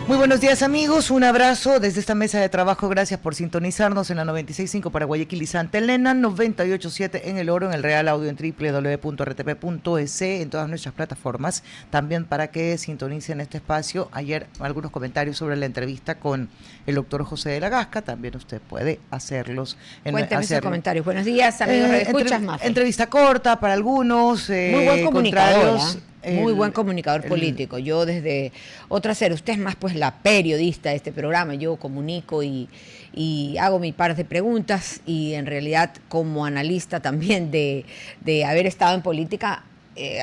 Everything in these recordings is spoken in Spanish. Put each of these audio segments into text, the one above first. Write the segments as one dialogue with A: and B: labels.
A: Muy buenos días, amigos, un abrazo desde esta mesa de trabajo, gracias por sintonizarnos en la 96.5 para Guayaquil y Santa Elena, 98.7 en El Oro, en el Real Audio en www.rtp.es, en todas nuestras plataformas, también para que sintonicen este espacio. Ayer algunos comentarios sobre la entrevista con el doctor José de la Gasca, también usted puede hacerlos.
B: Cuénteme esos comentarios. Buenos días, amigos, escuchas más.
A: Entrevista corta para algunos,
B: muy buen comunicador, muy buen comunicador político. Yo desde otra ser, usted es más pues la periodista de este programa, yo comunico y hago mi par de preguntas, y en realidad como analista también de haber estado en política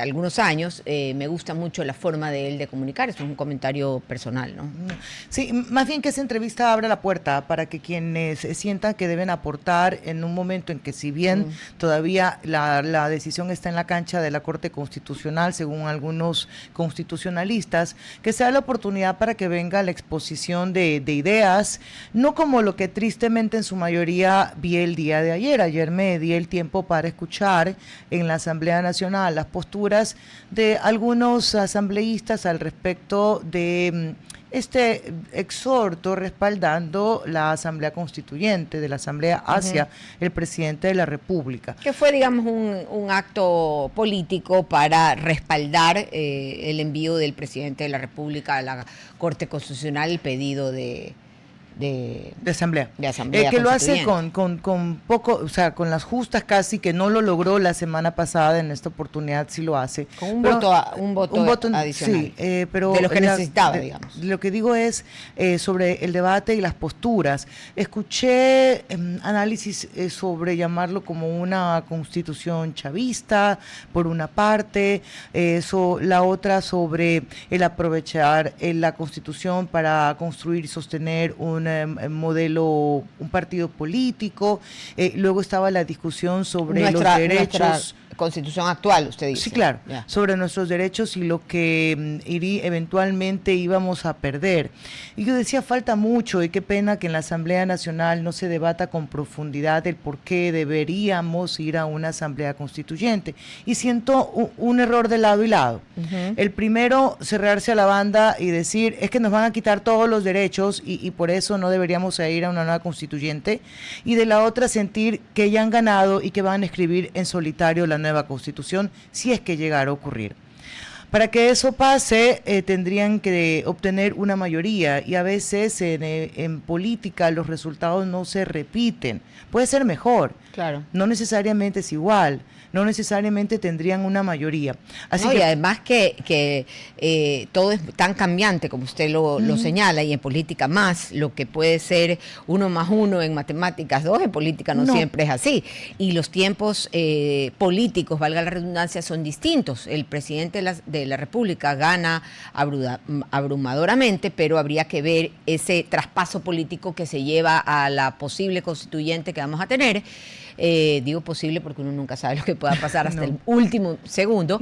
B: algunos años, me gusta mucho la forma de él de comunicar. Esto es un comentario personal, ¿no?
A: Sí, más bien que esa entrevista abra la puerta para que quienes sientan que deben aportar en un momento en que, si bien todavía la decisión está en la cancha de la Corte Constitucional, según algunos constitucionalistas, que sea la oportunidad para que venga la exposición de ideas, no como lo que tristemente en su mayoría vi el día de ayer. Ayer me di el tiempo para escuchar en la Asamblea Nacional las posturas de algunos asambleístas al respecto de este exhorto respaldando la Asamblea Constituyente, de la Asamblea hacia el presidente de la República.
B: Que fue, digamos, un acto político para respaldar el envío del presidente de la República a la Corte Constitucional, el pedido de asamblea.
A: Que lo hace con poco, o sea, con las justas casi, que no lo logró la semana pasada, en esta oportunidad sí lo hace.
B: Con un voto adicional.
A: Sí, pero
B: de lo que necesitaba, digamos.
A: Lo que digo es sobre el debate y las posturas. Escuché análisis sobre llamarlo como una constitución chavista, por una parte, la otra sobre el aprovechar la constitución para construir y sostener un modelo, un partido político. Luego estaba la discusión sobre los derechos.
B: Nuestra constitución actual, usted dice.
A: Sí, claro, sobre nuestros derechos y lo que eventualmente íbamos a perder. Y yo decía, falta mucho, y qué pena que en la Asamblea Nacional no se debata con profundidad el por qué deberíamos ir a una Asamblea Constituyente. Y siento un error de lado y lado. El primero, cerrarse a la banda y decir, es que nos van a quitar todos los derechos y por eso no deberíamos ir a una nueva constituyente. Y de la otra, sentir que ya han ganado y que van a escribir en solitario la nueva constitución, si es que llegara a ocurrir. Para que eso pase, tendrían que obtener una mayoría, y a veces en política los resultados no se repiten. Puede ser mejor,
B: claro,
A: no necesariamente es igual, no necesariamente tendrían una mayoría.
B: Así que, y además que todo es tan cambiante, como usted lo señala, y en política más, lo que puede ser 1 más 1 en matemáticas, 2 en política no siempre es así. Y los tiempos políticos, valga la redundancia, son distintos. El presidente de la República gana abrumadoramente, pero habría que ver ese traspaso político que se lleva a la posible constituyente que vamos a tener. Digo posible porque uno nunca sabe lo que pueda pasar hasta el último segundo.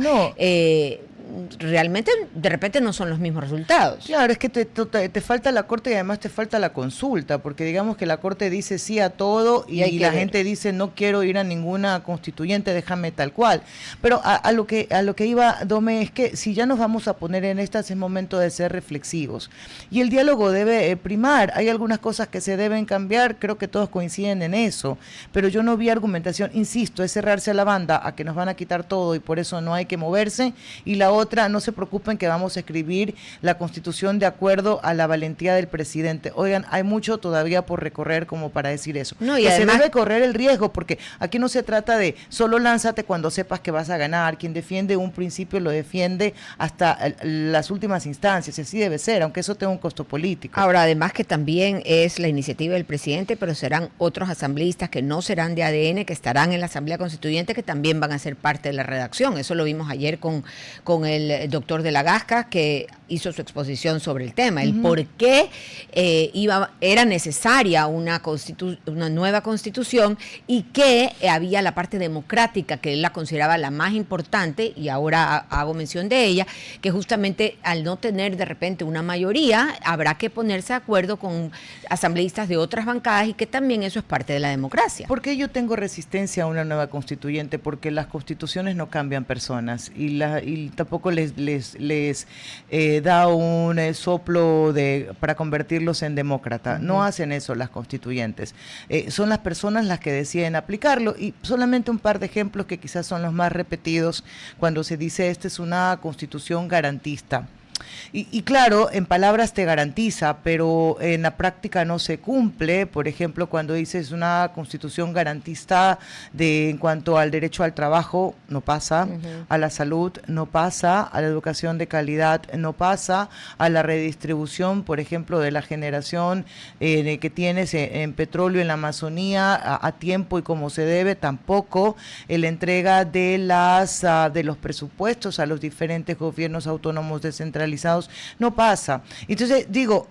B: Realmente de repente no son los mismos resultados.
A: Claro, es que te falta la Corte, y además te falta la consulta, porque digamos que la Corte dice sí a todo y la gente dice no quiero ir a ninguna constituyente, déjame tal cual. Pero a lo que iba, Dome, es que si ya nos vamos a poner en estas, es momento de ser reflexivos y el diálogo debe primar. Hay algunas cosas que se deben cambiar, creo que todos coinciden en eso, pero yo no vi argumentación. Insisto, es cerrarse a la banda a que nos van a quitar todo y por eso no hay que moverse, y la otra, no se preocupen que vamos a escribir la Constitución de acuerdo a la valentía del presidente. Oigan, hay mucho todavía por recorrer como para decir eso.
B: No, y
A: que
B: además,
A: se debe correr el riesgo, porque aquí no se trata de solo lánzate cuando sepas que vas a ganar. Quien defiende un principio lo defiende hasta las últimas instancias, y así debe ser, aunque eso tenga un costo político.
B: Ahora, además que también es la iniciativa del presidente, pero serán otros asambleístas que no serán de ADN, que estarán en la Asamblea Constituyente, que también van a ser parte de la redacción. Eso lo vimos ayer con el doctor de la Gasca, que hizo su exposición sobre el tema, el por qué era necesaria una nueva constitución, y que había la parte democrática, que él la consideraba la más importante, y ahora hago mención de ella, que justamente al no tener de repente una mayoría, habrá que ponerse de acuerdo con asambleístas de otras bancadas, y que también eso es parte de la democracia.
A: ¿Por qué yo tengo resistencia a una nueva constituyente? Porque las constituciones no cambian personas, y tampoco tampoco les da un soplo para convertirlos en demócrata. No hacen eso las constituyentes. Son las personas las que deciden aplicarlo, y solamente un par de ejemplos que quizás son los más repetidos cuando se dice esta es una constitución garantista. Y claro, en palabras te garantiza, pero en la práctica no se cumple. Por ejemplo, cuando dices una constitución garantista en cuanto al derecho al trabajo, no pasa, a la salud no pasa, a la educación de calidad no pasa, a la redistribución, por ejemplo, de la generación que tienes en petróleo en la Amazonía a tiempo y como se debe, tampoco, la entrega de los presupuestos a los diferentes gobiernos autónomos descentralizados no pasa. Entonces, digo,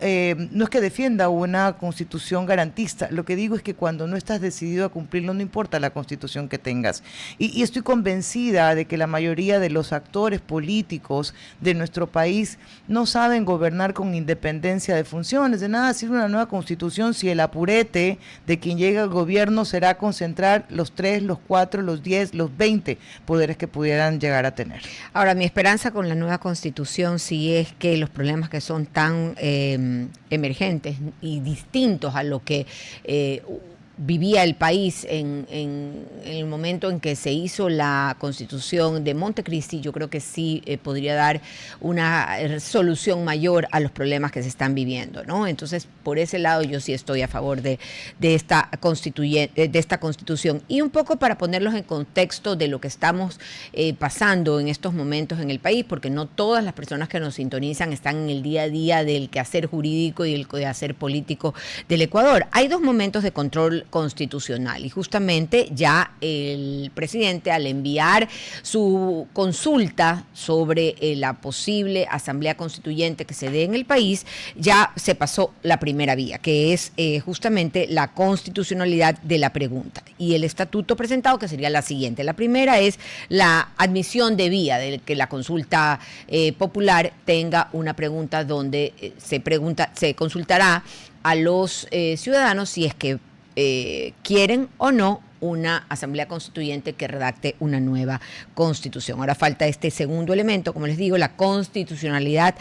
A: no es que defienda una constitución garantista, lo que digo es que cuando no estás decidido a cumplirlo, no importa la constitución que tengas. Y estoy convencida de que la mayoría de los actores políticos de nuestro país no saben gobernar con independencia de funciones. De nada sirve una nueva constitución si el apurete de quien llega al gobierno será concentrar los 3, los 4, los 10, los 20 poderes que pudieran llegar a tener.
B: Ahora, mi esperanza con la nueva constitución sí es que los problemas que son tan emergentes y distintos a lo que vivía el país en el momento en que se hizo la Constitución de Montecristi, yo creo que sí podría dar una solución mayor a los problemas que se están viviendo, ¿no? Entonces, por ese lado yo sí estoy a favor de esta Constitución. Y un poco para ponerlos en contexto de lo que estamos pasando en estos momentos en el país, porque no todas las personas que nos sintonizan están en el día a día del quehacer jurídico y el quehacer político del Ecuador. Hay dos momentos de control constitucional y justamente ya el presidente, al enviar su consulta sobre la posible asamblea constituyente que se dé en el país, ya se pasó la primera vía, que es justamente la constitucionalidad de la pregunta, y el estatuto presentado, que sería la siguiente. La primera es la admisión de vía, de que la consulta popular tenga una pregunta donde se consultará a los ciudadanos si es que quieren o no una asamblea constituyente que redacte una nueva constitución. Ahora falta este segundo elemento, como les digo, la constitucionalidad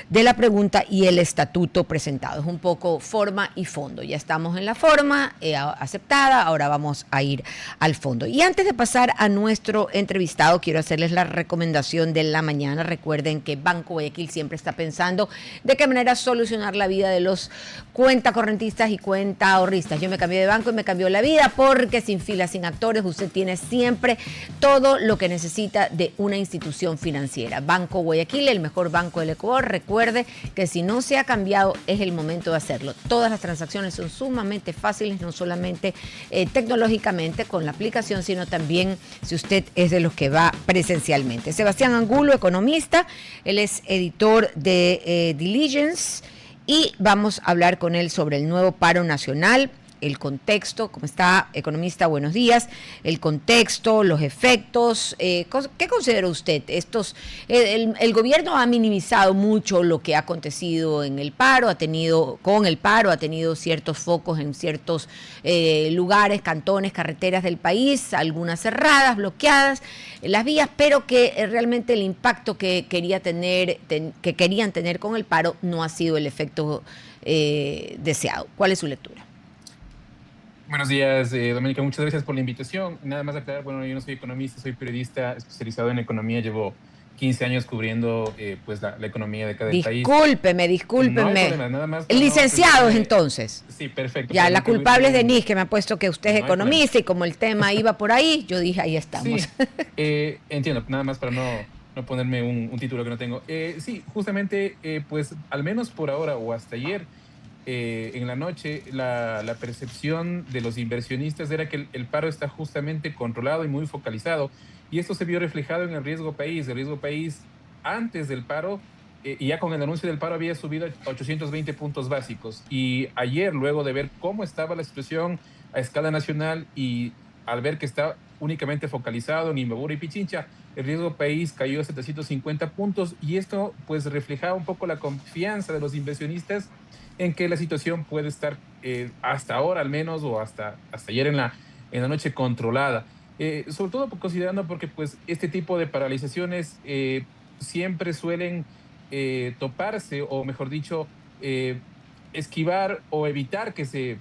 B: de la pregunta y el estatuto presentado. Es un poco forma y fondo. Ya estamos en la forma aceptada, ahora vamos a ir al fondo. Y antes de pasar a nuestro entrevistado, quiero hacerles la recomendación de la mañana. Recuerden que Banco Guayaquil siempre está pensando de qué manera solucionar la vida de los cuentacorrentistas y cuentaahorristas. Yo me cambié de banco y me cambió la vida, porque sin filas, sin actores, usted tiene siempre todo lo que necesita de una institución financiera. Banco Guayaquil, el mejor banco del Ecuador. Recuerde que si no se ha cambiado, es el momento de hacerlo. Todas las transacciones son sumamente fáciles, no solamente tecnológicamente con la aplicación, sino también si usted es de los que va presencialmente. Sebastián Angulo, economista, él es editor de Diligence, y vamos a hablar con él sobre el nuevo paro nacional, el contexto. ¿Cómo está, economista? Buenos días. El contexto, los efectos. ¿Qué considera usted? El gobierno ha minimizado mucho lo que ha acontecido en el paro, ha tenido ciertos focos en ciertos lugares, cantones, carreteras del país, algunas cerradas, bloqueadas, las vías, pero que realmente el impacto que querían tener con el paro no ha sido el efecto deseado. ¿Cuál es su lectura?
C: Buenos días, Doménica, muchas gracias por la invitación. Nada más aclarar, bueno, yo no soy economista, soy periodista especializado en economía, llevo 15 años cubriendo pues la economía de cada país.
B: Discúlpeme.
C: No hay problema, nada más.
B: Licenciados, entonces.
C: Sí, perfecto.
B: Ya, la culpable es Denise, que me ha puesto que usted es economista, y como el tema iba por ahí, yo dije, ahí estamos.
C: Sí, entiendo, nada más para no ponerme un título que no tengo. Sí, justamente, pues al menos por ahora o hasta ayer, en la noche, la percepción de los inversionistas era que el paro está justamente controlado y muy focalizado, y esto se vio reflejado en el riesgo país. El riesgo país antes del paro, y ya con el anuncio del paro, había subido a 820 puntos básicos, y ayer, luego de ver cómo estaba la situación a escala nacional y al ver que está únicamente focalizado en Imbabura y Pichincha, el riesgo país cayó a 750 puntos, y esto pues reflejaba un poco la confianza de los inversionistas en que la situación puede estar hasta ahora al menos, o hasta ayer en la noche, controlada. Sobre todo considerando porque pues este tipo de paralizaciones siempre suelen toparse, o mejor dicho, esquivar o evitar que se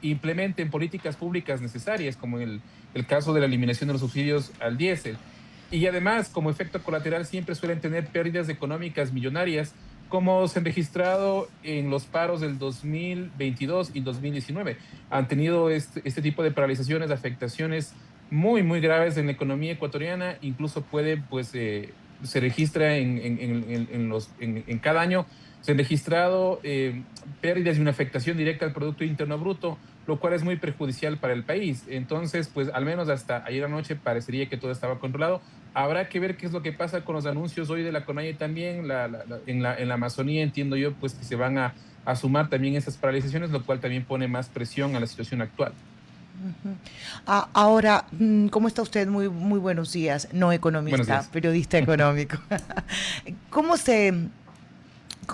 C: implementen políticas públicas necesarias, como el caso de la eliminación de los subsidios al diésel. Y además, como efecto colateral, siempre suelen tener pérdidas económicas millonarias, como se han registrado en los paros del 2022 y 2019. Han tenido este tipo de paralizaciones, afectaciones muy, muy graves en la economía ecuatoriana. Incluso puede, pues, se registra en cada año, se han registrado pérdidas y una afectación directa al Producto Interno Bruto, lo cual es muy perjudicial para el país. Entonces, pues al menos hasta ayer anoche parecería que todo estaba controlado. Habrá que ver qué es lo que pasa con los anuncios hoy de la CONAIE también. En la Amazonía entiendo yo pues que se van a sumar también esas paralizaciones, lo cual también pone más presión a la situación actual.
A: Ujú. Ahora, ¿cómo está usted? Muy, muy buenos días. No
C: Buenos
A: economista,
C: días.
A: periodista económico. ¿Cómo se,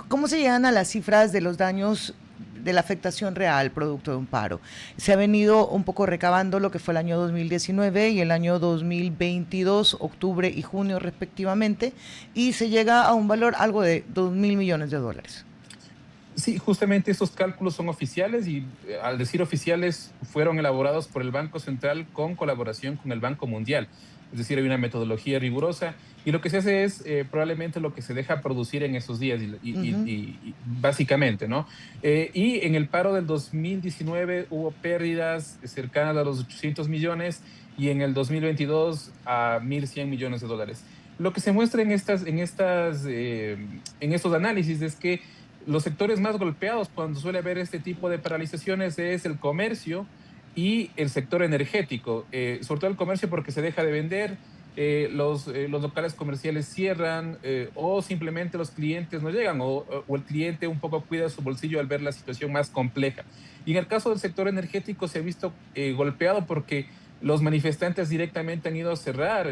A: ¿Cómo se llegan a las cifras de los daños de la afectación real producto de un paro? Se ha venido un poco recabando lo que fue el año 2019 y el año 2022, octubre y junio respectivamente, y se llega a un valor algo de 2.000 millones de dólares.
C: Sí, justamente esos cálculos son oficiales y al decir oficiales fueron elaborados por el Banco Central con colaboración con el Banco Mundial. Es decir, hay una metodología rigurosa y lo que se hace es probablemente lo que se deja producir en esos días
A: Ujú.
C: y básicamente, ¿no? Y en el paro del 2019 hubo pérdidas cercanas a los 800 millones y en el 2022 a 1.100 millones de dólares. Lo que se muestra en estos análisis es que los sectores más golpeados cuando suele haber este tipo de paralizaciones es el comercio y el sector energético, sobre todo el comercio porque se deja de vender, los locales comerciales cierran o simplemente los clientes no llegan o el cliente un poco cuida su bolsillo al ver la situación más compleja. Y en el caso del sector energético se ha visto golpeado porque los manifestantes directamente han ido a cerrar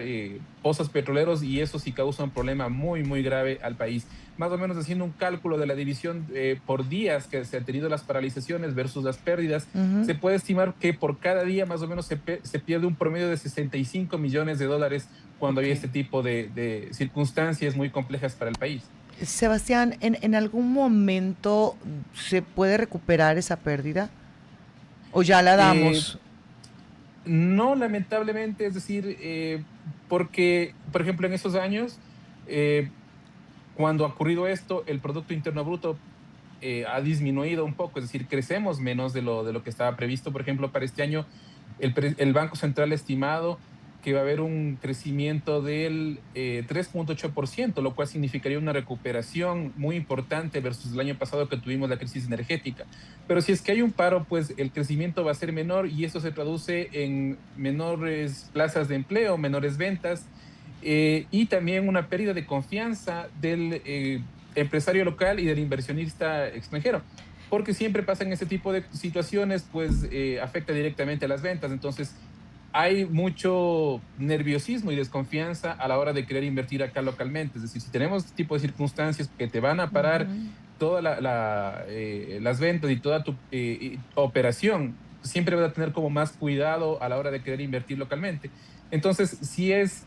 C: pozos petroleros y eso sí causa un problema muy, muy grave al país. Más o menos haciendo un cálculo de la división por días que se han tenido las paralizaciones versus las pérdidas,
A: Ujú.
C: se puede estimar que por cada día más o menos se pierde un promedio de 65 millones de dólares cuando
A: Ok.
C: hay este tipo de circunstancias muy complejas para el país.
A: Sebastián, ¿en algún momento se puede recuperar esa pérdida? ¿O ya la
C: Eh,
A: damos?
C: no, lamentablemente, es decir, porque, por ejemplo, en esos años, eh, cuando ha ocurrido esto, el Producto Interno Bruto ha disminuido un poco, es decir, crecemos menos de lo que estaba previsto. Por ejemplo, para este año, el Banco Central ha estimado que va a haber un crecimiento del 3,8%, lo cual significaría una recuperación muy importante versus el año pasado que tuvimos la crisis energética. Pero si es que hay un paro, pues el crecimiento va a ser menor y eso se traduce en menores plazas de empleo, menores ventas y también una pérdida de confianza del empresario local y del inversionista extranjero. Porque siempre pasan ese tipo de situaciones, pues afecta directamente a las ventas. Entonces, hay mucho nerviosismo y desconfianza a la hora de querer invertir acá localmente. Es decir, si tenemos este tipo de circunstancias que te van a parar
A: Ujú.
C: todas las ventas y toda tu operación, siempre vas a tener como más cuidado a la hora de querer invertir localmente. Entonces, sí es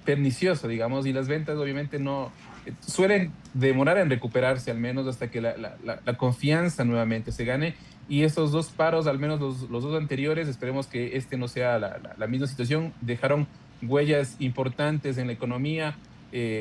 C: pernicioso, digamos, y las ventas obviamente no suelen demorar en recuperarse, al menos hasta que la confianza nuevamente se gane. Y estos dos paros, al menos los dos anteriores, esperemos que este no sea la misma situación, dejaron huellas importantes en la economía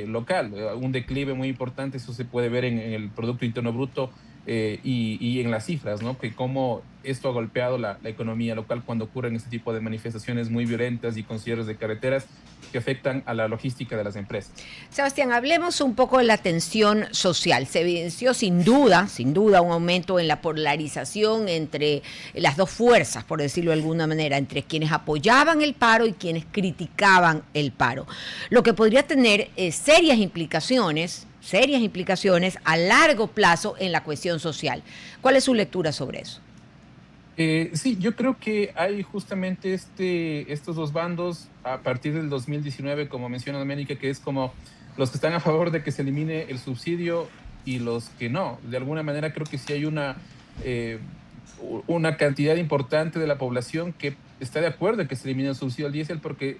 C: local, un declive muy importante, eso se puede ver en el Producto Interno Bruto y en las cifras, ¿no? Que cómo esto ha golpeado la economía local cuando ocurren este tipo de manifestaciones muy violentas y con cierres de carreteras que afectan a la logística de las empresas.
B: Sebastián, hablemos un poco de la tensión social. Se evidenció sin duda, un aumento en la polarización entre las dos fuerzas, por decirlo de alguna manera, entre quienes apoyaban el paro y quienes criticaban el paro. Lo que podría tener serias implicaciones a largo plazo en la cuestión social. ¿Cuál es su lectura sobre eso?
C: Sí, yo creo que hay justamente estos dos bandos a partir del 2019, como menciona América, que es como los que están a favor de que se elimine el subsidio y los que no. De alguna manera creo que sí hay eh, una cantidad importante de la población que está de acuerdo en que se elimine el subsidio al diésel porque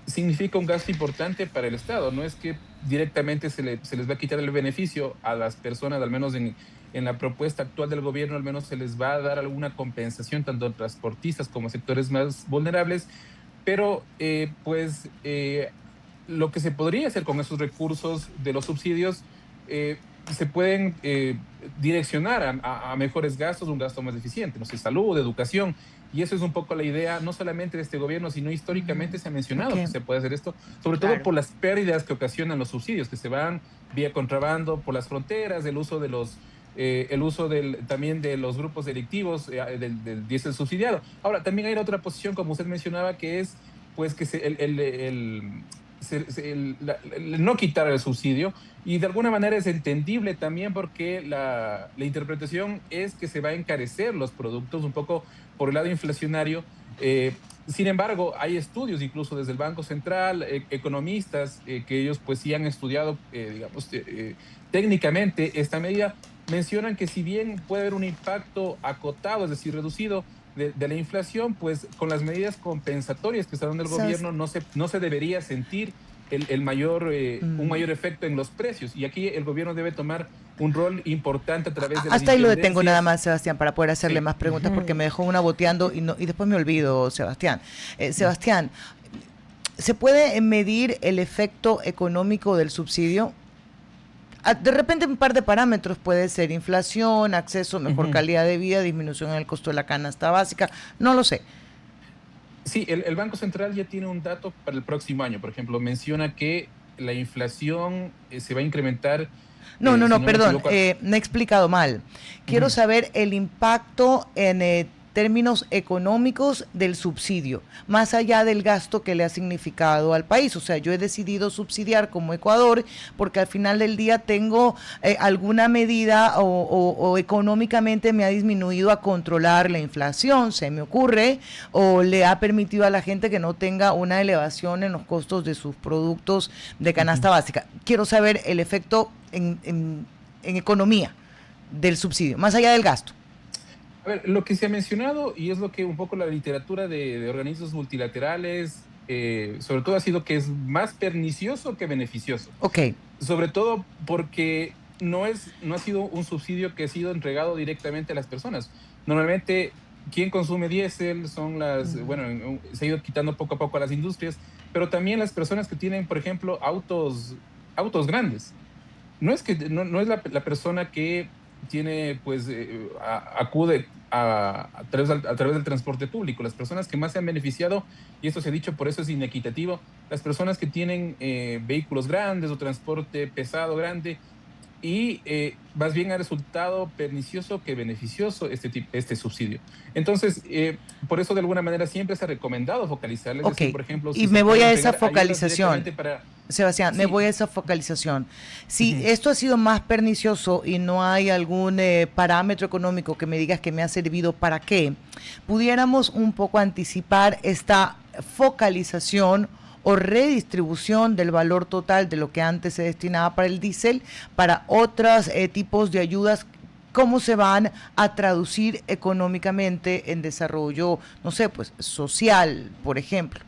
C: significa un gasto importante para el Estado. No es que directamente se les va a quitar el beneficio a las personas, al menos en la propuesta actual del gobierno, al menos se les va a dar alguna compensación tanto a transportistas como a sectores más vulnerables, pero lo que se podría hacer con esos recursos de los subsidios se pueden direccionar a mejores gastos, un gasto más eficiente, no sé, salud, educación. Y eso es un poco la idea, no solamente de este gobierno, sino históricamente se ha mencionado que
A: Ok,
C: se puede hacer esto, sobre todo
B: Claro.
C: por las pérdidas que ocasionan los subsidios, que se van vía contrabando por las fronteras, el uso también de los grupos delictivos, del diésel subsidiado. Ahora, también hay otra posición, como usted mencionaba, que es pues que el no quitar el subsidio, y de alguna manera es entendible también porque la interpretación es que se va a encarecer los productos un poco por el lado inflacionario. Sin embargo, hay estudios incluso desde el Banco Central, economistas que ellos pues sí han estudiado, digamos, técnicamente esta medida, mencionan que si bien puede haber un impacto acotado, es decir, reducido de la inflación, pues con las medidas compensatorias que está dando el
A: ¿sabes?
C: gobierno no se debería sentir un
A: Mm,
C: mayor efecto en los precios. Y aquí el gobierno debe tomar un rol importante a través de las
A: Hasta ahí lo detengo nada
C: intendencias.
A: más, Sebastián, para poder hacerle
C: Sí.
A: más preguntas, porque me dejó una boteando y, no, y después me olvido, Sebastián. Sebastián, ¿se puede medir el efecto económico del subsidio? De repente un par de parámetros puede ser inflación, acceso, mejor
C: Ujú.
A: calidad de vida, disminución en el costo de la canasta básica, no lo sé.
C: Sí, el Banco Central ya tiene un dato para el próximo año. Por ejemplo, menciona que la inflación se va a incrementar,
A: No, no,
C: si
A: no,
C: no me
A: perdón,
C: equivoco.
A: me he explicado mal. Quiero
C: Ujú.
A: saber el impacto en términos económicos del subsidio, más allá del gasto que le ha significado al país. O sea, yo he decidido subsidiar como Ecuador porque al final del día tengo alguna medida o económicamente me ha disminuido a controlar la inflación, se me ocurre, o le ha permitido a la gente que no tenga una elevación en los costos de sus productos de canasta
C: Ujú.
A: básica. Quiero saber el efecto en economía del subsidio, más allá del gasto.
C: A ver, lo que se ha mencionado, y es lo que un poco la literatura de organismos multilaterales, sobre todo ha sido que es más pernicioso que beneficioso.
A: Ok.
C: Sobre todo porque no ha sido un subsidio que ha sido entregado directamente a las personas. Normalmente, quien consume diésel son bueno, se ha ido quitando poco a poco a las industrias, pero también las personas que tienen, por ejemplo, autos grandes. No es la persona que tiene, pues, acude a través del transporte público. Las personas que más se han beneficiado, y esto se ha dicho, por eso es inequitativo, las personas que tienen vehículos grandes o transporte pesado grande, y más bien ha resultado pernicioso que beneficioso este subsidio. Entonces, por eso de alguna manera siempre se ha recomendado focalizar, es
A: Ok,
C: decir, por ejemplo,
A: y
C: si se
A: me voy
C: puede
A: a esa
C: entregar ayudas
A: focalización.
C: directamente para...
A: Sebastián, me
C: Sí.
A: voy a esa focalización. Si
C: Ujú.
A: esto ha sido más pernicioso y no hay algún parámetro económico que me digas que me ha servido para qué, pudiéramos un poco anticipar esta focalización o redistribución del valor total de lo que antes se destinaba para el diésel para otros tipos de ayudas. ¿Cómo se van a traducir económicamente en desarrollo, no sé, pues social, por ejemplo?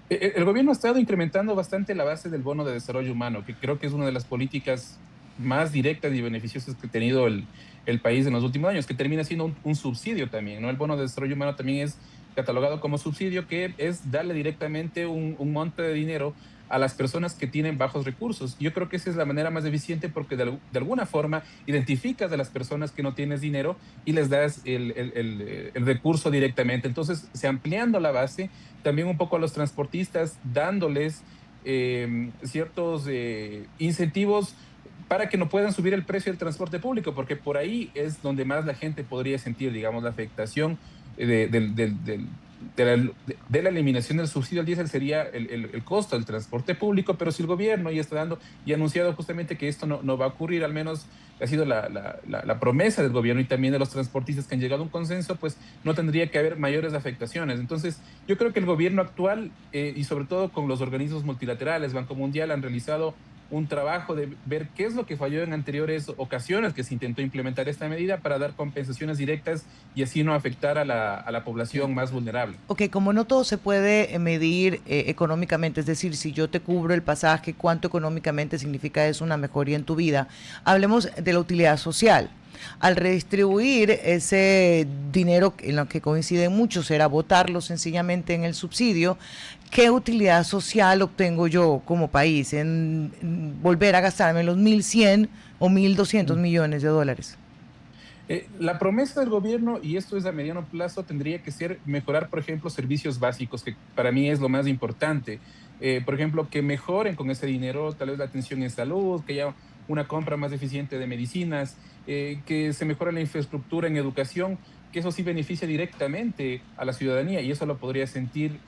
C: El gobierno ha estado incrementando bastante la base del bono de desarrollo humano, que creo que es una de las políticas más directas y beneficiosas que ha tenido el país en los últimos años, que termina siendo un subsidio también, ¿no? El bono de desarrollo humano también es catalogado como subsidio, que es darle directamente un monte de dinero a las personas que tienen bajos recursos. Yo creo que esa es la manera más eficiente porque de alguna forma identificas a las personas que no tienes dinero y les das el recurso directamente. Entonces, se ampliando la base, también un poco a los transportistas, dándoles ciertos incentivos para que no puedan subir el precio del transporte público, porque por ahí es donde más la gente podría sentir, digamos, la afectación de la eliminación del subsidio al diésel sería el costo del transporte público, pero si el gobierno ya está dando y ha anunciado justamente que esto no va a ocurrir, al menos ha sido la promesa del gobierno y también de los transportistas que han llegado a un consenso, pues no tendría que haber mayores afectaciones. Entonces, yo creo que el gobierno actual y sobre todo con los organismos multilaterales, Banco Mundial, han realizado un trabajo de ver qué es lo que falló en anteriores ocasiones que se intentó implementar esta medida para dar compensaciones directas y así no afectar a la población más vulnerable.
A: Ok, como no todo se puede medir económicamente, es decir, si yo te cubro el pasaje, ¿cuánto económicamente significa eso una mejoría en tu vida? Hablemos de la utilidad social. Al redistribuir ese dinero en lo que coinciden muchos, era botarlo sencillamente en el subsidio, ¿qué utilidad social obtengo yo como país en volver a gastarme los 1.100 o 1.200 millones de dólares?
C: La promesa del gobierno, y esto es a mediano plazo, tendría que ser mejorar, por ejemplo, servicios básicos, que para mí es lo más importante. Por ejemplo, que mejoren con ese dinero tal vez la atención en salud, que haya una compra más eficiente de medicinas, que se mejore la infraestructura en educación, que eso sí beneficia directamente a la ciudadanía y eso lo podría sentir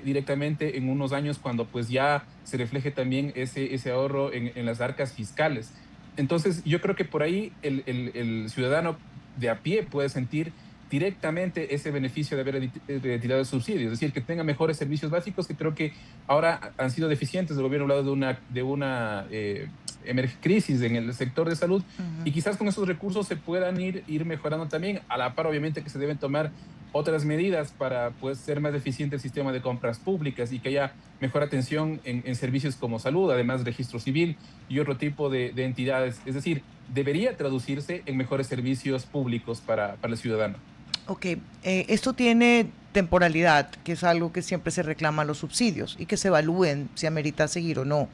C: directamente en unos años cuando pues ya se refleje también ese ahorro en las arcas fiscales. Entonces, yo creo que por ahí el ciudadano de a pie puede sentir directamente ese beneficio de haber retirado el subsidio, es decir, que tenga mejores servicios básicos que creo que ahora han sido deficientes. El gobierno ha hablado de una crisis en el sector de salud y quizás con esos recursos se puedan ir mejorando también, a la par obviamente que se deben tomar otras medidas para pues, ser más eficiente el sistema de compras públicas y que haya mejor atención en servicios como salud, además registro civil y otro tipo de entidades. Es decir, debería traducirse en mejores servicios públicos para el ciudadano.
A: Ok, esto tiene temporalidad, que es algo que siempre se reclama a los subsidios y que se evalúen si amerita seguir o no.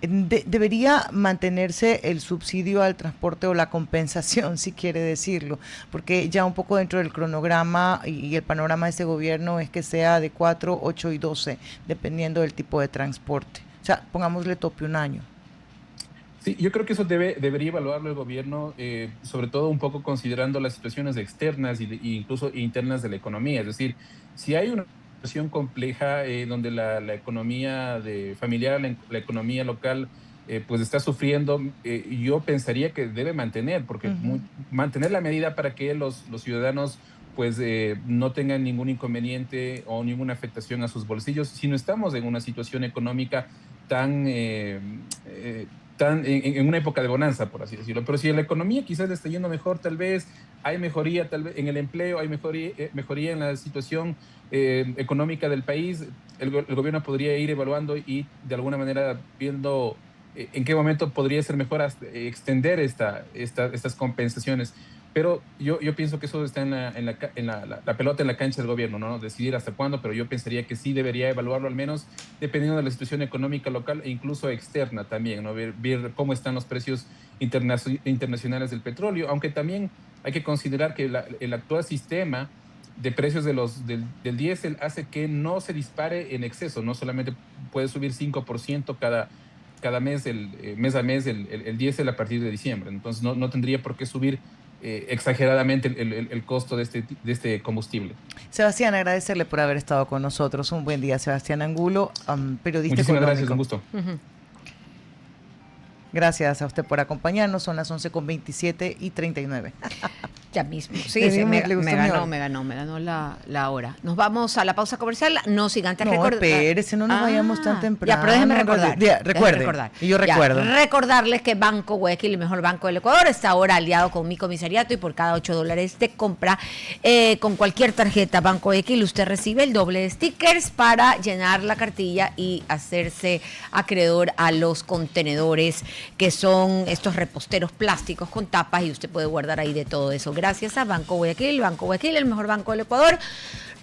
A: Debería mantenerse el subsidio al transporte o la compensación, si quiere decirlo, porque ya un poco dentro del cronograma y el panorama de este gobierno es que sea de 4, 8 y 12, dependiendo del tipo de transporte. O sea, pongámosle tope un año.
C: Sí, yo creo que eso debería evaluarlo el gobierno, sobre todo un poco considerando las situaciones externas e incluso internas de la economía. Es decir, si hay una situación compleja donde la economía familiar, la economía local, pues está sufriendo, yo pensaría que debe mantener, porque mantener la medida para que los ciudadanos pues no tengan ningún inconveniente o ninguna afectación a sus bolsillos, si no estamos en una situación económica tan en una época de bonanza, por así decirlo. Pero si la economía quizás está yendo mejor, tal vez hay mejoría tal vez en el empleo, hay mejoría en la situación económica del país, el gobierno podría ir evaluando y de alguna manera viendo en qué momento podría ser mejor extender estas compensaciones. Pero yo pienso que eso está en la pelota en la cancha del gobierno, ¿no? Decidir hasta cuándo, pero yo pensaría que sí debería evaluarlo al menos dependiendo de la situación económica local e incluso externa también, ¿no? Ver cómo están los precios internacionales del petróleo, aunque también hay que considerar que el actual sistema de precios del diésel hace que no se dispare en exceso, no solamente puede subir 5% cada mes, mes a mes, el diésel a partir de diciembre. Entonces no tendría por qué subir exageradamente el costo de este combustible.
A: Sebastián, agradecerle por haber estado con nosotros. Un buen día, Sebastián Angulo, periodista
C: Muchísimas
A: económico.
C: Gracias, un gusto.
A: Gracias a usted por acompañarnos. Son las 11:27 y 39.
B: Ya mismo. Sí, me ganó la hora. Nos vamos a la pausa comercial. No sin antes recordar.
A: No, espérese, no nos vayamos tan temprano.
B: Ya, pero déjeme recordar.
A: Recuerde. Y yo recuerdo.
B: Recordarles que Banco Guayaquil, el mejor banco del Ecuador, está ahora aliado con mi comisariato y por cada $8 de compra con cualquier tarjeta Banco Guayaquil usted recibe el doble de stickers para llenar la cartilla y hacerse acreedor a los contenedores que son estos reposteros plásticos con tapas y usted puede guardar ahí de todo eso. Gracias a Banco Guayaquil, el mejor banco del Ecuador.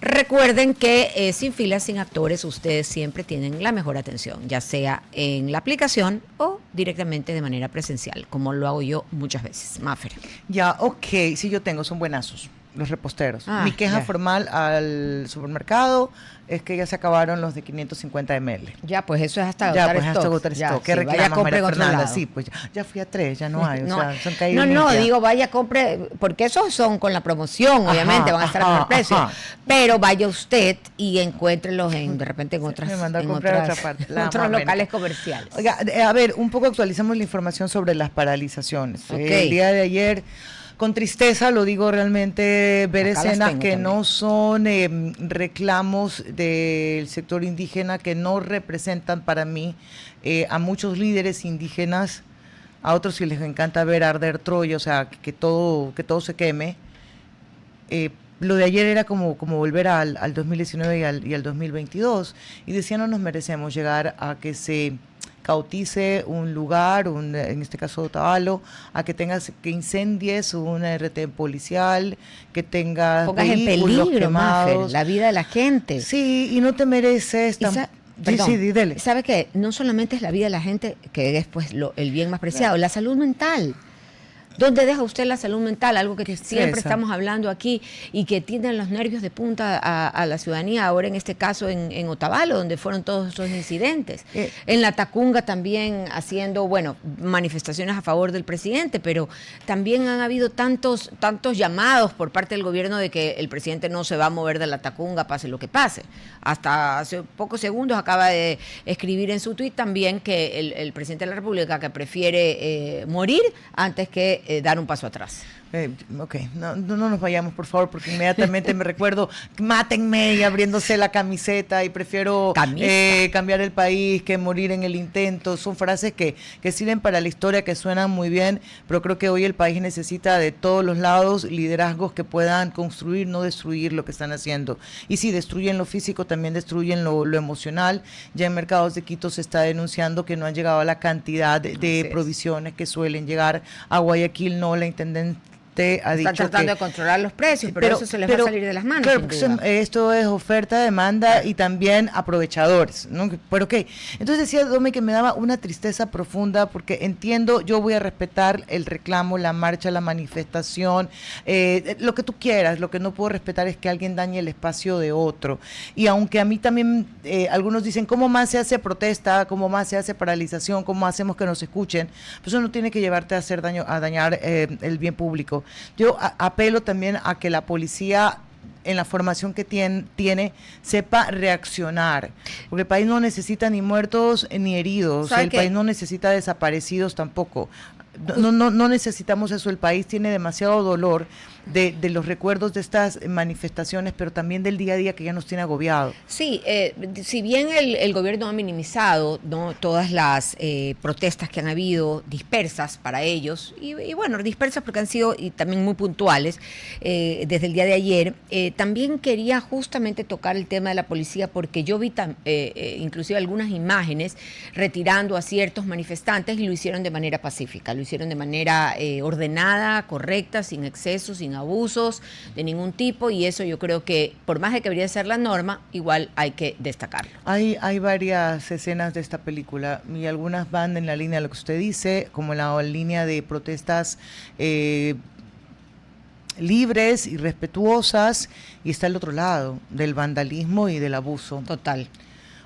B: Recuerden que sin filas, sin actores, ustedes siempre tienen la mejor atención, ya sea en la aplicación o directamente de manera presencial, como lo hago yo muchas veces. Mafer.
A: Ya, ok, sí, yo tengo, son buenazos los reposteros. Mi queja formal al supermercado es que ya se acabaron los de 550 ml.
B: Ya, pues eso es hasta
A: agotar stock. ¿Qué reclamas, María Fernanda? Sí, pues ya fui a 3, ya no hay.
B: No,
A: o sea, son caídos
B: digo, vaya, compre, porque esos son con la promoción, obviamente, van a estar a mejor precio. Pero vaya usted y encuéntrelos de repente en otros locales comerciales.
A: Oiga, a ver, un poco actualizamos la información sobre las paralizaciones.
B: Okay.
A: El día de ayer con tristeza, lo digo realmente, ver
B: Acá las
A: escenas
B: tengo
A: que
B: también.
A: no son reclamos del sector indígena, que no representan para mí a muchos líderes indígenas. A otros sí les encanta ver arder Troya, o sea, que todo se queme. Lo de ayer era como volver al 2019 y al 2022, y decía, no nos merecemos llegar a que se cautice un lugar, en este caso Otavalo, a que incendies una RT policial, que tengas
B: Pongas en
A: vehículos
B: peligro, Mafer,
A: quemados.
B: la vida de la gente.
A: Sí, y no te mereces
B: Y perdón,
A: sí, dele.
B: ¿sabe qué? No solamente es la vida de la gente, que es pues el bien más preciado, la salud mental. ¿Dónde deja usted la salud mental? Algo que siempre estamos hablando aquí y que tienen los nervios de punta a la ciudadanía, ahora en este caso en Otavalo, donde fueron todos esos incidentes. En la Tacunga también haciendo, bueno, manifestaciones a favor del presidente, pero también han habido tantos llamados por parte del gobierno de que el presidente no se va a mover de la Tacunga, pase lo que pase. Hasta hace pocos segundos acaba de escribir en su tuit también que el presidente de la República que prefiere morir antes que dar un paso atrás.
A: Ok, no nos vayamos, por favor, porque inmediatamente me recuerdo, mátenme, y abriéndose la camiseta, y prefiero cambiar el país que morir en el intento. Son frases que sirven para la historia, que suenan muy bien, pero creo que hoy el país necesita de todos los lados liderazgos que puedan construir, no destruir lo que están haciendo. Y si destruyen lo físico, también destruyen lo emocional. Ya en Mercados de Quito se está denunciando que no han llegado a la cantidad de provisiones que suelen llegar a Guayaquil. No, la intendente ha dicho
B: están tratando de controlar los precios, pero eso se les va a salir de las manos.
A: Claro, porque esto es oferta, demanda y también aprovechadores, ¿no? Pero ok, entonces decía Dome que me daba una tristeza profunda, porque entiendo, yo voy a respetar el reclamo, la marcha, la manifestación, lo que tú quieras. Lo que no puedo respetar es que alguien dañe el espacio de otro. Y aunque a mí también algunos dicen, ¿cómo más se hace protesta? ¿Cómo más se hace paralización? ¿Cómo hacemos que nos escuchen? Pues eso no tiene que llevarte a hacer daño, a dañar el bien público. Yo apelo también a que la policía, en la formación que tiene, sepa reaccionar, porque el país no necesita ni muertos ni heridos, el país no necesita desaparecidos tampoco. No necesitamos eso. El país tiene demasiado dolor de los recuerdos de estas manifestaciones, pero también del día a día que ya nos tiene agobiado.
B: Sí, si bien el gobierno ha minimizado, ¿no?, todas las protestas que han habido dispersas para ellos, y bueno, dispersas porque han sido y también muy puntuales desde el día de ayer, también quería justamente tocar el tema de la policía, porque yo vi inclusive algunas imágenes retirando a ciertos manifestantes, y lo hicieron de manera pacífica, lo hicieron de manera ordenada, correcta, sin excesos, sin abusos de ningún tipo, y eso yo creo que, por más de que debería ser la norma, igual hay que destacarlo.
A: Hay varias escenas de esta película, y algunas van en la línea de lo que usted dice, como en la línea de protestas libres y respetuosas, y está el otro lado, del vandalismo y del abuso.
B: Total.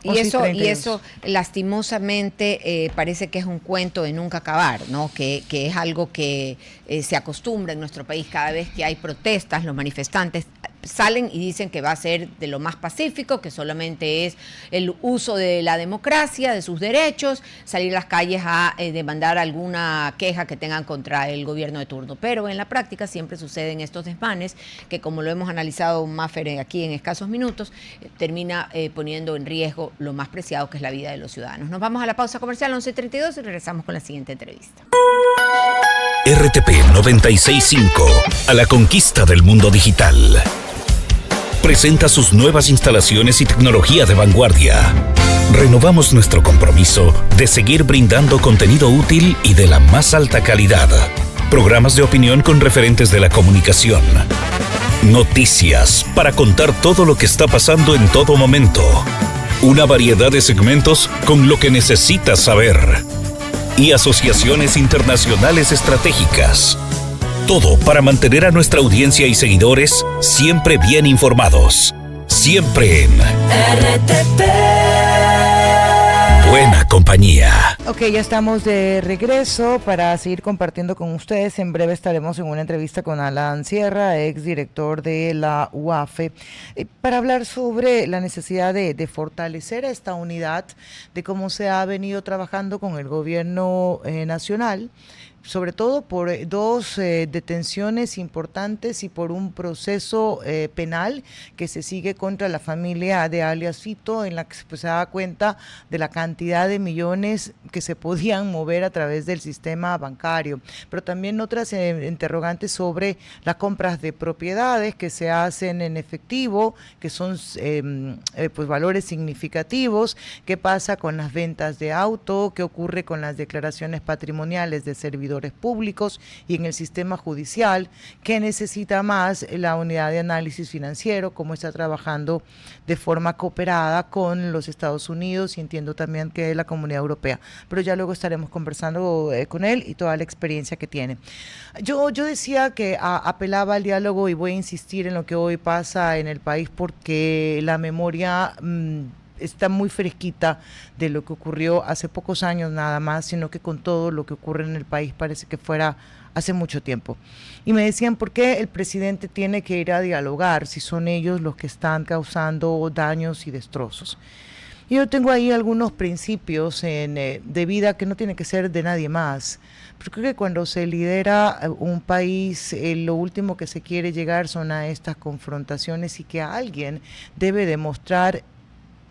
B: Y eso lastimosamente parece que es un cuento de nunca acabar, ¿no? Que es algo que se acostumbra en nuestro país. Cada vez que hay protestas, los manifestantes salen y dicen que va a ser de lo más pacífico, que solamente es el uso de la democracia, de sus derechos, salir a las calles a demandar alguna queja que tengan contra el gobierno de turno. Pero en la práctica siempre suceden estos desmanes que, como lo hemos analizado, Mafer, aquí en escasos minutos, termina poniendo en riesgo lo más preciado, que es la vida de los ciudadanos. Nos vamos a la pausa comercial 11:32 y regresamos con la siguiente entrevista.
D: RTP 96.5, a la conquista del mundo digital. Presenta sus nuevas instalaciones y tecnología de vanguardia. Renovamos nuestro compromiso de seguir brindando contenido útil y de la más alta calidad. Programas de opinión con referentes de la comunicación. Noticias para contar todo lo que está pasando en todo momento. Una variedad de segmentos con lo que necesitas saber. Y asociaciones internacionales estratégicas. Todo para mantener a nuestra audiencia y seguidores siempre bien informados. Siempre en RTP. Buena compañía.
A: Ok, ya estamos de regreso para seguir compartiendo con ustedes. En breve estaremos en una entrevista con Alan Sierra, exdirector de la UAFE, para hablar sobre la necesidad de fortalecer esta unidad, de cómo se ha venido trabajando con el gobierno nacional, sobre todo por dos detenciones importantes y por un proceso penal que se sigue contra la familia de alias Fito, en la que pues, se da cuenta de la cantidad de millones que se podían mover a través del sistema bancario, pero también otras interrogantes sobre las compras de propiedades que se hacen en efectivo, que son pues valores significativos, qué pasa con las ventas de auto, qué ocurre con las declaraciones patrimoniales de servidores públicos y en el sistema judicial, qué necesita más la unidad de análisis financiero, cómo está trabajando de forma cooperada con los Estados Unidos y entiendo también que la Comunidad Europea, pero ya luego estaremos conversando con él y toda la experiencia que tiene. Yo decía que apelaba al diálogo y voy a insistir en lo que hoy pasa en el país porque la memoria está muy fresquita de lo que ocurrió hace pocos años nada más, sino que con todo lo que ocurre en el país parece que fuera hace mucho tiempo. Y me decían, ¿por qué el presidente tiene que ir a dialogar si son ellos los que están causando daños y destrozos? Y yo tengo ahí algunos principios de vida que no tiene que ser de nadie más. Pero creo que cuando se lidera un país, lo último que se quiere llegar son a estas confrontaciones y que alguien debe demostrar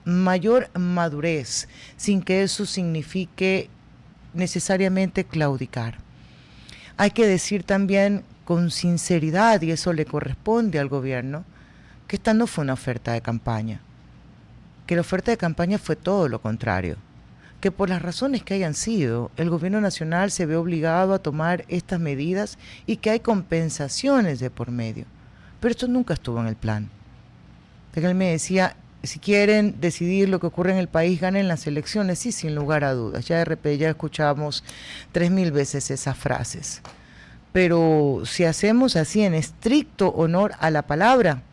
A: mayor madurez, sin que eso signifique necesariamente claudicar. Hay que decir también con sinceridad, y eso le corresponde al gobierno, que esta no fue una oferta de campaña, que la oferta de campaña fue todo lo contrario, que por las razones que hayan sido, el gobierno nacional se ve obligado a tomar estas medidas y que hay compensaciones de por medio. Pero esto nunca estuvo en el plan. Él me decía, si quieren decidir lo que ocurre en el país, ganen las elecciones, sí, sin lugar a dudas. Ya de repente ya escuchamos 3000 veces esas frases. Pero si hacemos así en estricto honor a la palabra,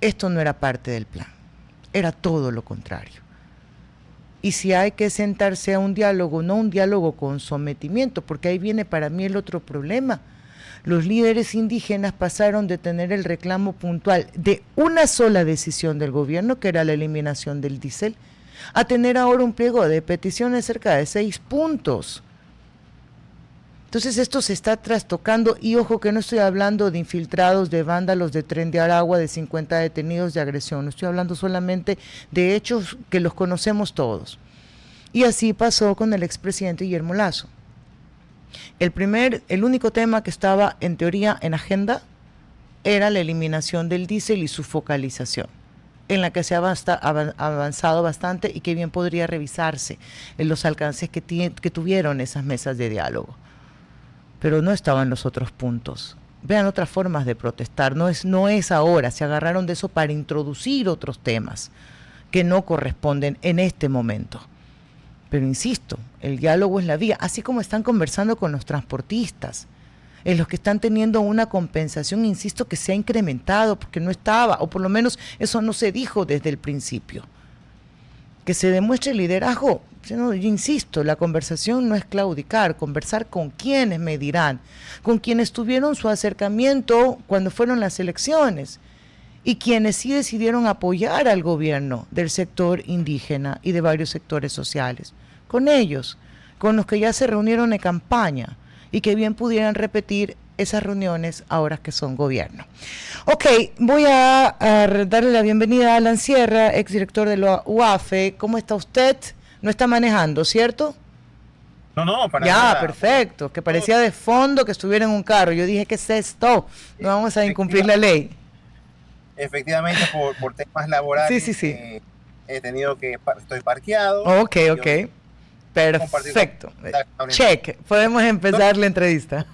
A: esto no era parte del plan, era todo lo contrario. Y si hay que sentarse a un diálogo, no un diálogo con sometimiento, porque ahí viene para mí el otro problema. Los líderes indígenas pasaron de tener el reclamo puntual de una sola decisión del gobierno, que era la eliminación del diésel, a tener ahora un pliego de peticiones cerca de 6 puntos. Entonces esto se está trastocando y ojo que no estoy hablando de infiltrados, de vándalos, de Tren de Aragua, de 50 detenidos de agresión, no estoy hablando solamente de hechos que los conocemos todos. Y así pasó con el expresidente Guillermo Lasso. El único tema que estaba en teoría en agenda era la eliminación del diésel y su focalización, en la que se ha avanzado bastante y que bien podría revisarse en los alcances que tuvieron esas mesas de diálogo. Pero no estaban los otros puntos. Vean otras formas de protestar, no es ahora, se agarraron de eso para introducir otros temas que no corresponden en este momento. Pero insisto, el diálogo es la vía, así como están conversando con los transportistas, en los que están teniendo una compensación, insisto, que se ha incrementado porque no estaba, o por lo menos eso no se dijo desde el principio. Que se demuestre liderazgo, yo insisto, la conversación no es claudicar, conversar con quienes me dirán, con quienes tuvieron su acercamiento cuando fueron las elecciones y quienes sí decidieron apoyar al gobierno del sector indígena y de varios sectores sociales. Con ellos, con los que ya se reunieron en campaña y que bien pudieran repetir esas reuniones ahora que son gobierno. Ok, voy a darle la bienvenida a Alan Sierra, exdirector de la UAFE. ¿Cómo está usted? No está manejando, ¿cierto?
E: No, para
A: ya,
E: nada.
A: Perfecto, que parecía de fondo que estuviera en un carro. Yo dije, ¿qué es esto? No vamos a incumplir la ley.
E: Efectivamente, por temas laborales,
A: sí.
E: he tenido que, estoy parqueado.
A: Ok. Perfecto. Check. Podemos empezar la entrevista.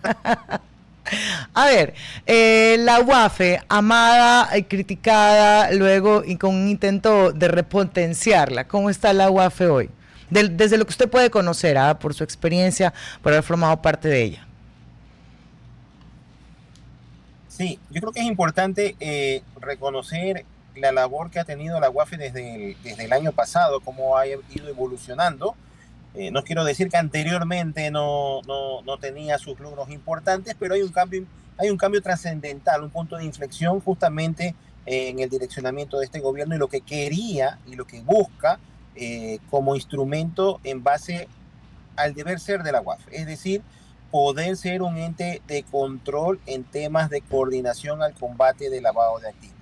A: A ver, la UAFE, amada y criticada, luego y con un intento de repotenciarla. ¿Cómo está la UAFE hoy? Desde lo que usted puede conocer, por su experiencia, por haber formado parte de ella.
E: Sí, yo creo que es importante reconocer la labor que ha tenido la UAFE desde el año pasado, cómo ha ido evolucionando. No quiero decir que anteriormente no tenía sus logros importantes, pero hay un cambio trascendental, un punto de inflexión justamente en el direccionamiento de este gobierno y lo que quería y lo que busca como instrumento en base al deber ser de la UAFE. Es decir, poder ser un ente de control en temas de coordinación al combate de lavado de activos.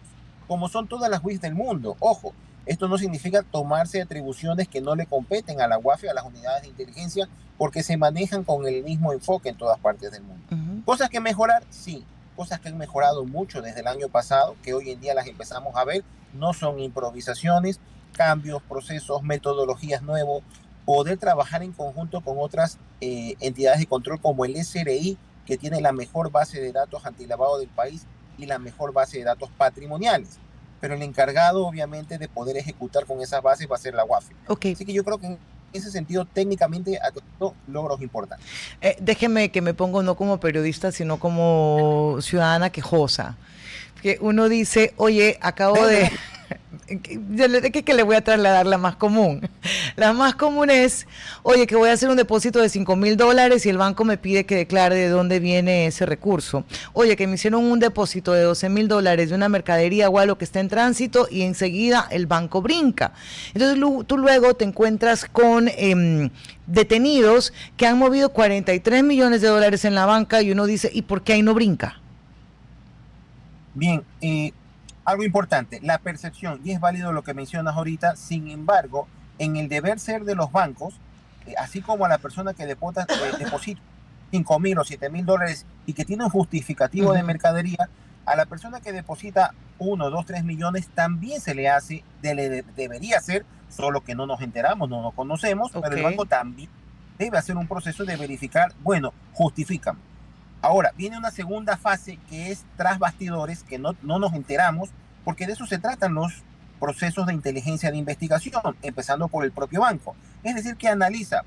E: Como son todas las WIF del mundo, ojo, esto no significa tomarse atribuciones que no le competen a la UAFE, a las unidades de inteligencia, porque se manejan con el mismo enfoque en todas partes del mundo. Cosas que mejorar, sí, cosas que han mejorado mucho desde el año pasado, que hoy en día las empezamos a ver, no son improvisaciones, cambios, procesos, metodologías nuevos, poder trabajar en conjunto con otras entidades de control como el SRI, que tiene la mejor base de datos antilavado del país y la mejor base de datos patrimoniales. Pero el encargado, obviamente, de poder ejecutar con esas bases va a ser la UAFE.
A: Okay.
E: Así que yo creo que en ese sentido, técnicamente, ha tenido logros importantes.
A: Déjeme que me pongo no como periodista, sino como ciudadana quejosa. Que uno dice, oye, acabo de... que le voy a trasladar la más común. La más común es, oye, que voy a hacer un depósito de $5,000 y el banco me pide que declare de dónde viene ese recurso. Oye, que me hicieron un depósito de $12,000 de una mercadería o algo que está en tránsito y enseguida el banco brinca. Entonces tú luego te encuentras con detenidos que han movido $43 millones en la banca y uno dice, ¿y por qué ahí no brinca?
E: Bien, algo importante, la percepción, y es válido lo que mencionas ahorita, sin embargo, en el deber ser de los bancos, así como a la persona que deposita $5,000 o $7,000 y que tiene un justificativo de mercadería, a la persona que deposita 1, 2, 3 millones también se le hace, debería ser, solo que no nos enteramos, no nos conocemos, pero el banco también debe hacer un proceso de verificar, bueno, justifican. Ahora, viene una segunda fase que es tras bastidores, que no nos enteramos, porque de eso se tratan los procesos de inteligencia de investigación, empezando por el propio banco. Es decir, que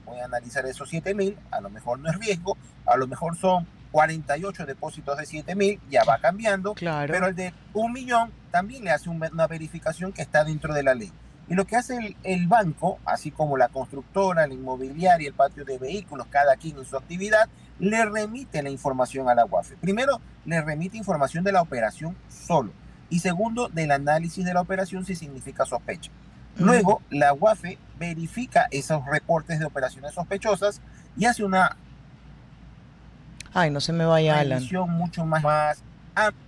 E: puede analizar esos 7,000, a lo mejor no es riesgo, a lo mejor son 48 depósitos de 7,000, ya va cambiando, claro. Pero el de 1 millón también le hace una verificación que está dentro de la ley. Y lo que hace el banco, así como la constructora, la inmobiliaria, el patio de vehículos, cada quien en su actividad, le remite la información a la UAFE. Primero, le remite información de la operación solo. Y segundo, del análisis de la operación si significa sospecha. Luego, la UAFE verifica esos reportes de operaciones sospechosas y hace una
A: no se me vaya,
E: revisión mucho más amplia.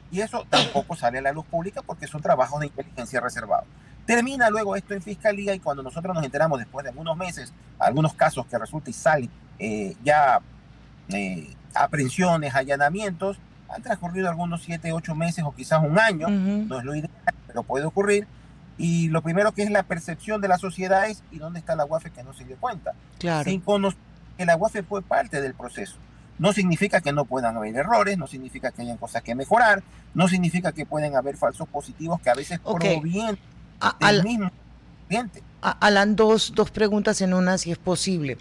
E: Y eso tampoco sale a la luz pública porque son trabajos de inteligencia reservados. Termina luego esto en fiscalía y cuando nosotros nos enteramos después de algunos meses, algunos casos que resulta y salen aprehensiones, allanamientos, han transcurrido algunos 7, 8 meses o quizás un año, no es lo ideal, pero puede ocurrir. Y lo primero que es la percepción de la sociedad es, ¿y dónde está la UAFE que no se dio cuenta?
A: Claro.
E: Sin conocer que la UAFE fue parte del proceso. No significa que no puedan haber errores, no significa que hayan cosas que mejorar, no significa que pueden haber falsos positivos que a veces provienen del mismo cliente.
A: Alan, dos preguntas en una, si es posible.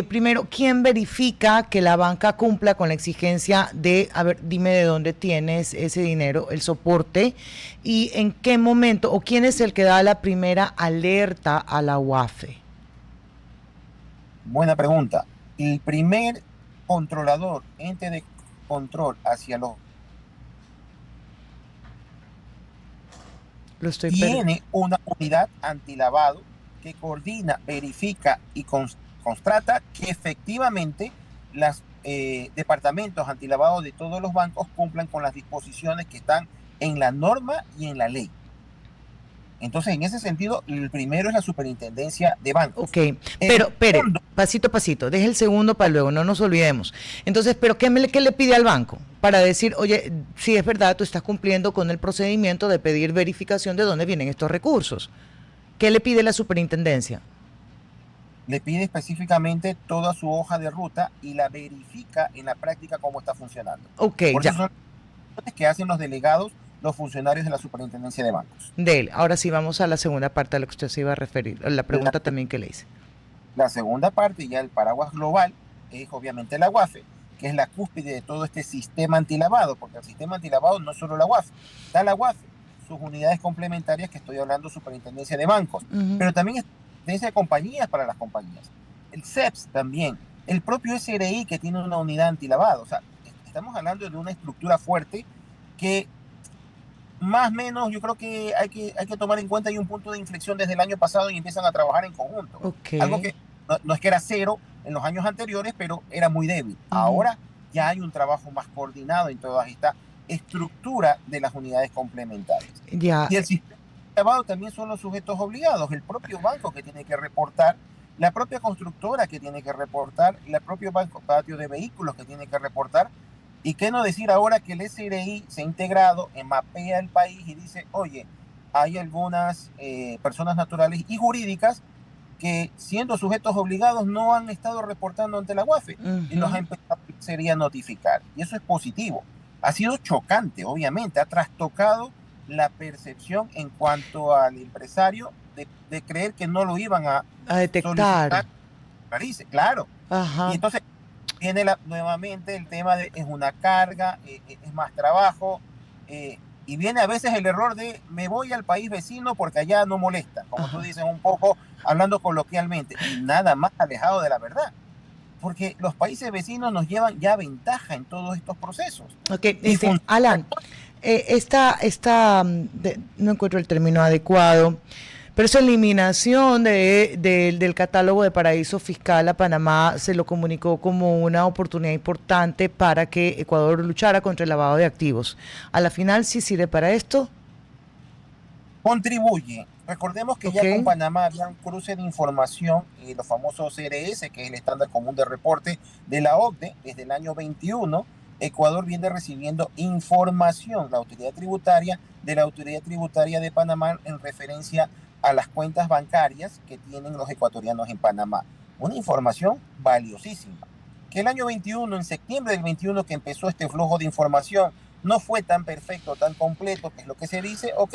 A: Primero, ¿quién verifica que la banca cumpla con la exigencia de, dime de dónde tienes ese dinero, el soporte, y en qué momento, o quién es el que da la primera alerta a la UAFE?
E: Buena pregunta. El primer controlador, ente de control hacia los... tiene una unidad antilavado que coordina, verifica y constata que efectivamente los departamentos antilavado de todos los bancos cumplan con las disposiciones que están en la norma y en la ley. Entonces, en ese sentido, el primero es la superintendencia de bancos.
A: Ok, pero, pasito a pasito, deje el segundo para luego, no nos olvidemos. Entonces, ¿pero qué le pide al banco? Para decir, oye, si es verdad, tú estás cumpliendo con el procedimiento de pedir verificación de dónde vienen estos recursos. ¿Qué le pide la superintendencia?
E: Le pide específicamente toda su hoja de ruta y la verifica en la práctica cómo está funcionando.
A: Ok,
E: por eso son las que hacen los delegados, los funcionarios de la superintendencia de bancos.
A: Ahora sí vamos a la segunda parte a la que usted se iba a referir, la pregunta también que le hice.
E: La segunda parte, ya el paraguas global, es obviamente la UAFE, que es la cúspide de todo este sistema antilavado, porque el sistema antilavado no es solo la UAFE, está la UAFE, sus unidades complementarias, que estoy hablando, superintendencia de bancos, pero también es superintendencia de compañías para las compañías, el CEPS también, el propio SRI que tiene una unidad antilavado. O sea, estamos hablando de una estructura fuerte que más o menos yo creo que hay que tomar en cuenta, hay un punto de inflexión desde el año pasado y empiezan a trabajar en conjunto.
A: Okay.
E: Algo que no es que era cero, en los años anteriores, pero era muy débil. Ahora ya hay un trabajo más coordinado en toda esta estructura de las unidades complementarias.
A: Ya.
E: Y el sistema de lavado también son los sujetos obligados, el propio banco que tiene que reportar, la propia constructora que tiene que reportar, el propio banco patio de vehículos que tiene que reportar. Y qué no decir ahora que el SRI se ha integrado, mapea el país y dice, oye, hay algunas personas naturales y jurídicas que siendo sujetos obligados no han estado reportando ante la UAFE y los ha empezado a notificar. Y eso es positivo. Ha sido chocante, obviamente, ha trastocado la percepción en cuanto al empresario de creer que no lo iban a
A: detectar.
E: Claro.
A: Ajá.
E: Y entonces viene nuevamente el tema de es una carga, es más trabajo, y viene a veces el error de me voy al país vecino porque allá no molesta, como tú dices un poco, hablando coloquialmente, y nada más alejado de la verdad. Porque los países vecinos nos llevan ya ventaja en todos estos procesos.
A: Ok, Alan, no encuentro el término adecuado, pero esa eliminación del catálogo de paraíso fiscal a Panamá se lo comunicó como una oportunidad importante para que Ecuador luchara contra el lavado de activos. ¿A la final sí sirve para esto?
E: Contribuye. Recordemos que ya con Panamá había un cruce de información, los famosos CRS, que es el estándar común de reporte de la OCDE, desde el año 21. Ecuador viene recibiendo información, la autoridad tributaria, de la autoridad tributaria de Panamá en referencia a las cuentas bancarias que tienen los ecuatorianos en Panamá. Una información valiosísima. Que el año 21, en septiembre del 21, que empezó este flujo de información, no fue tan perfecto, tan completo, que es lo que se dice, ok,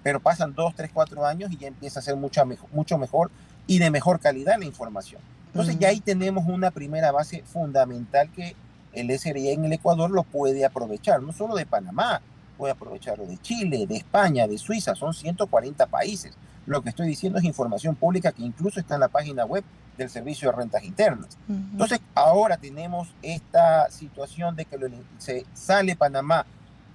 E: pero pasan 2, 3, 4 años y ya empieza a ser mucho mejor y de mejor calidad la información. Entonces ya ahí tenemos una primera base fundamental que el SRI en el Ecuador lo puede aprovechar, no solo de Panamá, puede aprovecharlo de Chile, de España, de Suiza, son 140 países. Lo que estoy diciendo es información pública que incluso está en la página web del Servicio de Rentas Internas. Entonces ahora tenemos esta situación de que se sale Panamá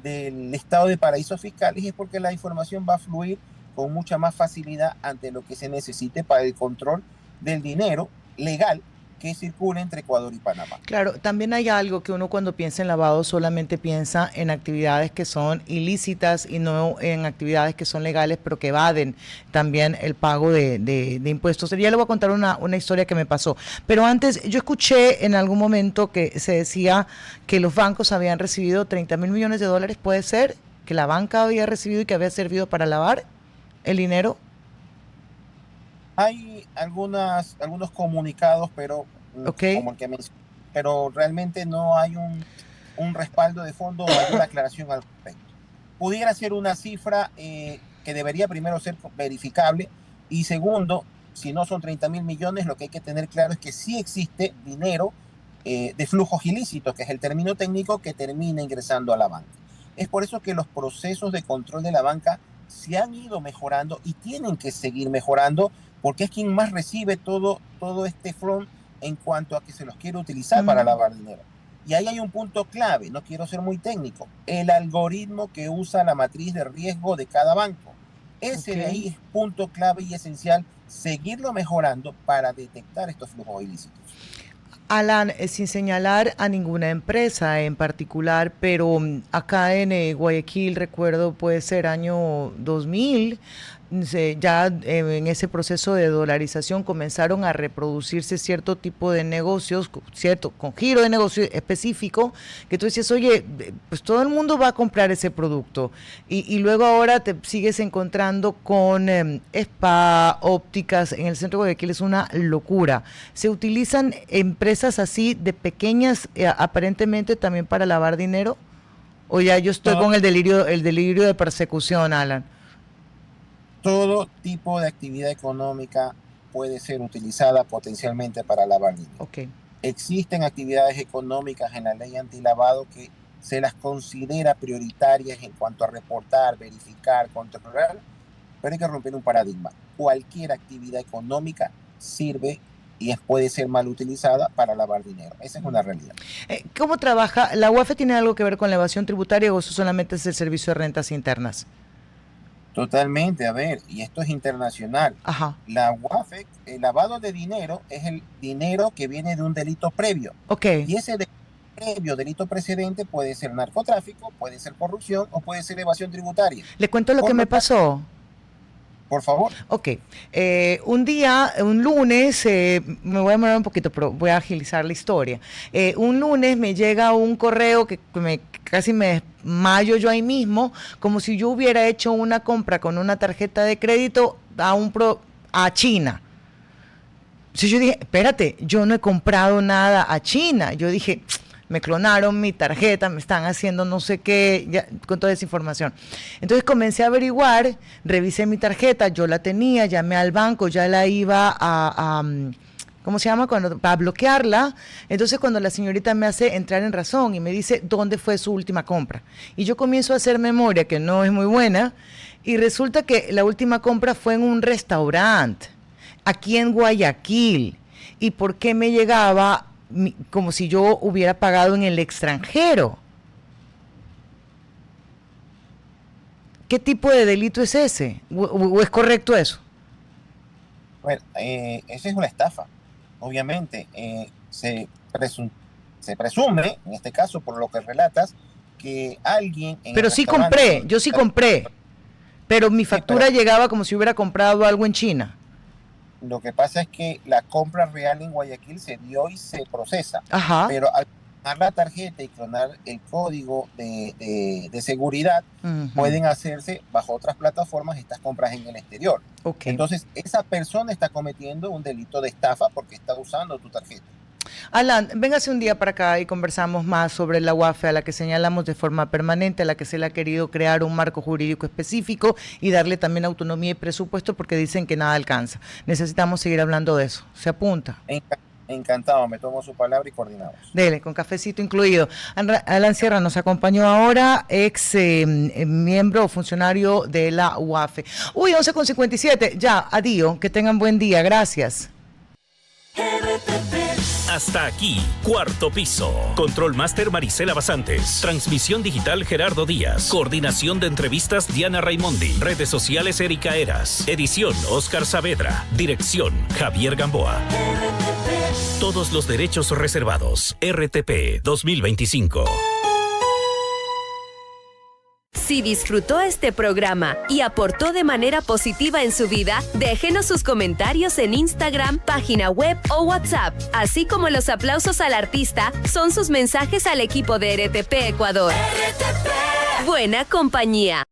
E: del estado de paraísos fiscales, y es porque la información va a fluir con mucha más facilidad ante lo que se necesite para el control del dinero legal que circula entre Ecuador y Panamá.
A: Claro, también hay algo que uno cuando piensa en lavado solamente piensa en actividades que son ilícitas y no en actividades que son legales, pero que evaden también el pago de impuestos. Ya le voy a contar una historia que me pasó. Pero antes, yo escuché en algún momento que se decía que los bancos habían recibido 30 mil millones de dólares. ¿Puede ser que la banca había recibido y que había servido para lavar el dinero?
E: Hay algunos comunicados, pero como el que mencioné, pero realmente no hay un respaldo de fondo o alguna aclaración al respecto. Pudiera ser una cifra que debería primero ser verificable, y segundo, si no son 30 mil millones, lo que hay que tener claro es que sí existe dinero de flujos ilícitos, que es el término técnico, que termina ingresando a la banca. Es por eso que los procesos de control de la banca se han ido mejorando y tienen que seguir mejorando, porque es quien más recibe todo este front en cuanto a que se los quiere utilizar para lavar dinero. Y ahí hay un punto clave, no quiero ser muy técnico, el algoritmo que usa la matriz de riesgo de cada banco. Ese de ahí es punto clave y esencial, seguirlo mejorando para detectar estos flujos ilícitos.
A: Alan, sin señalar a ninguna empresa en particular, pero acá en Guayaquil, recuerdo, puede ser año 2000, ya en ese proceso de dolarización comenzaron a reproducirse cierto tipo de negocios, con giro de negocio específico, que tú decías, oye, pues todo el mundo va a comprar ese producto, y luego ahora te sigues encontrando con spa, ópticas, en el centro de Guayaquil es una locura. ¿Se utilizan empresas así de pequeñas aparentemente también para lavar dinero? ¿O ya yo estoy con el delirio de persecución, Alan?
E: Todo tipo de actividad económica puede ser utilizada potencialmente para lavar dinero.
A: Okay.
E: Existen actividades económicas en la ley antilavado que se las considera prioritarias en cuanto a reportar, verificar, controlar, pero hay que romper un paradigma. Cualquier actividad económica sirve y puede ser mal utilizada para lavar dinero. Esa es una realidad.
A: ¿Cómo trabaja? ¿La UAFE tiene algo que ver con la evasión tributaria o eso solamente es el Servicio de Rentas Internas?
E: Totalmente, a ver, y esto es internacional.
A: Ajá.
E: La UAFE, el lavado de dinero es el dinero que viene de un delito previo.
A: Ok.
E: Y ese delito precedente puede ser narcotráfico, puede ser corrupción o puede ser evasión tributaria.
A: ¿Le cuento lo que me pasó?
E: Por favor.
A: Ok, un lunes, me voy a demorar un poquito, pero voy a agilizar la historia. Un lunes me llega un correo que casi me desmayo yo ahí mismo, como si yo hubiera hecho una compra con una tarjeta de crédito a China. Entonces yo dije, espérate, yo no he comprado nada a China. Yo dije, me clonaron mi tarjeta, me están haciendo no sé qué, ya, con toda esa información. Entonces comencé a averiguar, revisé mi tarjeta, yo la tenía, llamé al banco, ya la iba a ¿cómo se llama? Para bloquearla. Entonces cuando la señorita me hace entrar en razón y me dice, ¿dónde fue su última compra? Y yo comienzo a hacer memoria, que no es muy buena, y resulta que la última compra fue en un restaurante, aquí en Guayaquil. ¿Y por qué me llegaba como si yo hubiera pagado en el extranjero? ¿Qué tipo de delito es ese? ¿O es correcto eso?
E: Bueno, esa es una estafa. Obviamente, se presume, en este caso, por lo que relatas, que alguien...
A: Pero sí compré, yo sí compré, pero mi factura llegaba como si hubiera comprado algo en China.
E: Lo que pasa es que la compra real en Guayaquil se dio y se procesa.
A: Ajá.
E: Pero al clonar la tarjeta y clonar el código de seguridad, pueden hacerse bajo otras plataformas estas compras en el exterior.
A: Okay.
E: Entonces, esa persona está cometiendo un delito de estafa porque está usando tu tarjeta.
A: Alan, véngase un día para acá y conversamos más sobre la UAFE, a la que señalamos de forma permanente, a la que se le ha querido crear un marco jurídico específico y darle también autonomía y presupuesto porque dicen que nada alcanza. Necesitamos seguir hablando de eso. ¿Se apunta?
E: Encantado, me tomo su palabra y coordinamos.
A: Dele, con cafecito incluido. Alan Sierra nos acompañó ahora, ex miembro o funcionario de la UAFE. 11:57, ya, adiós, que tengan buen día, gracias.
D: Hasta aquí, Cuarto Piso. Control Master Marisela Basantes. Transmisión digital Gerardo Díaz. Coordinación de entrevistas Diana Raimondi. Redes sociales Erika Eras. Edición Oscar Saavedra. Dirección Javier Gamboa. Todos los derechos reservados. RTP 2025.
F: Si disfrutó este programa y aportó de manera positiva en su vida, déjenos sus comentarios en Instagram, página web o WhatsApp, así como los aplausos al artista son sus mensajes al equipo de RTP Ecuador. RTP. Buena compañía.